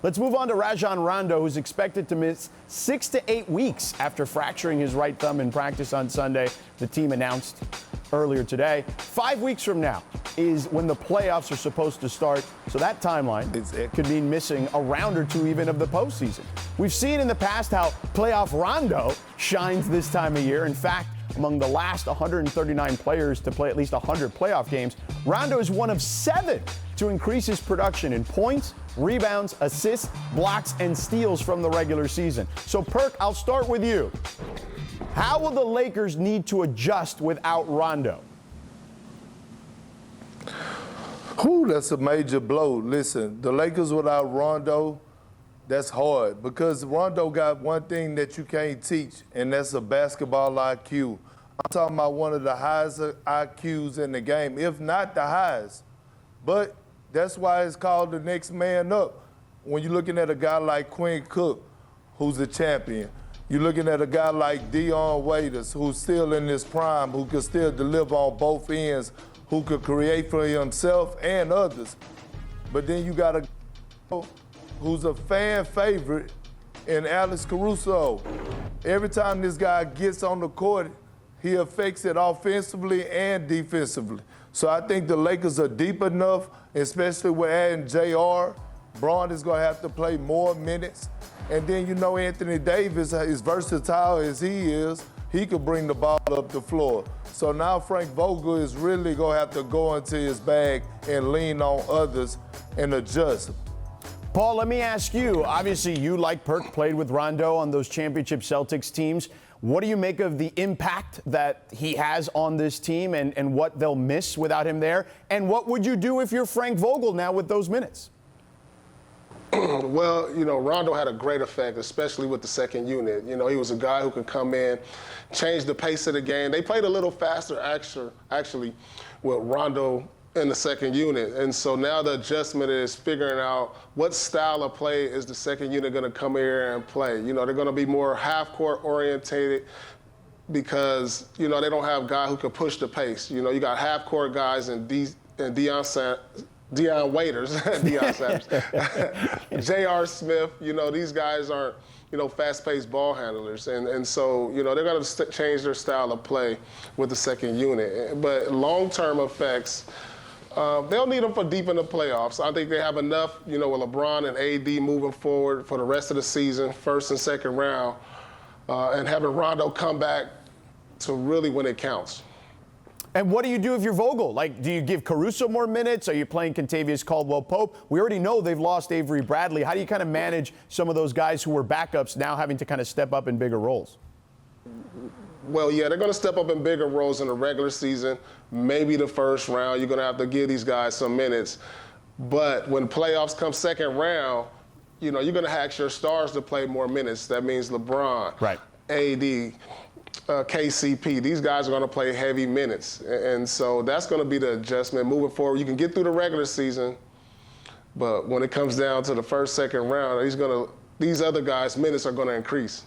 Let's move on to Rajon Rondo, who's expected to miss 6 to 8 weeks after fracturing his right thumb in practice on Sunday. The team announced earlier today. 5 weeks from now is when the playoffs are supposed to start. So that timeline could mean missing a round or two even of the postseason. We've seen in the past how playoff Rondo shines this time of year. In fact, among the last 139 players to play at least 100 playoff games, Rondo is one of 7 to increase his production in points, rebounds, assists, blocks, and steals from the regular season. So, Perk, I'll start with you. How will the Lakers need to adjust without Rondo? That's a major blow. Listen, the Lakers without Rondo, that's hard because Rondo got one thing that you can't teach, and that's a basketball IQ. I'm talking about one of the highest IQs in the game, if not the highest. But that's why it's called the next man up. When you're looking at a guy like Quinn Cook, who's a champion, you're looking at a guy like Dion Waiters, who's still in his prime, who can still deliver on both ends, who could create for himself and others. But then you got a who's a fan favorite in Alex Caruso. Every time this guy gets on the court, he affects it offensively and defensively. So I think the Lakers are deep enough, especially with adding JR. Braun is going to have to play more minutes. And then, you know, Anthony Davis, as versatile as he is, he could bring the ball up the floor. So now Frank Vogel is really going to have to go into his bag and lean on others and adjust. Paul, let me ask you. Obviously, you, like Perk, played with Rondo on those championship Celtics teams. What do you make of the impact that he has on this team and what they'll miss without him there? And what would you do if you're Frank Vogel now with those minutes? Well, you know, Rondo had a great effect, especially with the second unit. You know, he was a guy who could come in, change the pace of the game. They played a little faster, actually, with Rondo in the second unit. And so now the adjustment is figuring out what style of play is the second unit going to come here and play. You know, they're going to be more half-court orientated because, you know, they don't have a guy who can push the pace. You know, you got half-court guys and Dion Waiters, Deion Sanders, J.R. Smith, you know, these guys aren't, you know, fast-paced ball handlers. And so, you know, they're going to change their style of play with the second unit. But long-term effects, they'll need them for deep in the playoffs. I think they have enough, you know, with LeBron and AD moving forward for the rest of the season, first and second round, and having Rondo come back to really when it counts. And what do you do if you're Vogel? Like, do you give Caruso more minutes? Are you playing Kentavious Caldwell-Pope? We already know they've lost Avery Bradley. How do you kind of manage some of those guys who were backups now having to kind of step up in bigger roles? Well, yeah, they're going to step up in bigger roles in the regular season, maybe the first round. You're going to have to give these guys some minutes. But when playoffs come second round, you know, you're going to ask your stars to play more minutes. That means LeBron, right, AD, KCP. These guys are going to play heavy minutes. And so that's going to be the adjustment moving forward. You can get through the regular season, but when it comes down to the first, second round, these other guys' minutes are going to increase.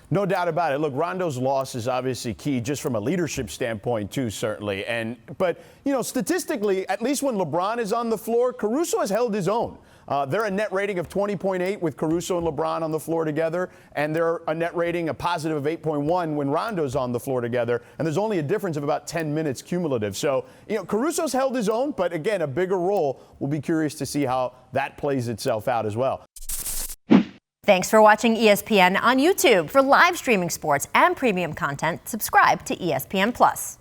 No doubt about it. Look, Rondo's loss is obviously key just from a leadership standpoint, too, certainly. But, you know, statistically, at least when LeBron is on the floor, Caruso has held his own. They're a net rating of 20.8 with Caruso and LeBron on the floor together, and they're a net rating, a positive of 8.1 when Rondo's on the floor together, and there's only a difference of about 10 minutes cumulative. So, you know, Caruso's held his own, but again, a bigger role. We'll be curious to see how that plays itself out as well. Thanks for watching ESPN on YouTube. For live streaming sports and premium content, subscribe to ESPN+.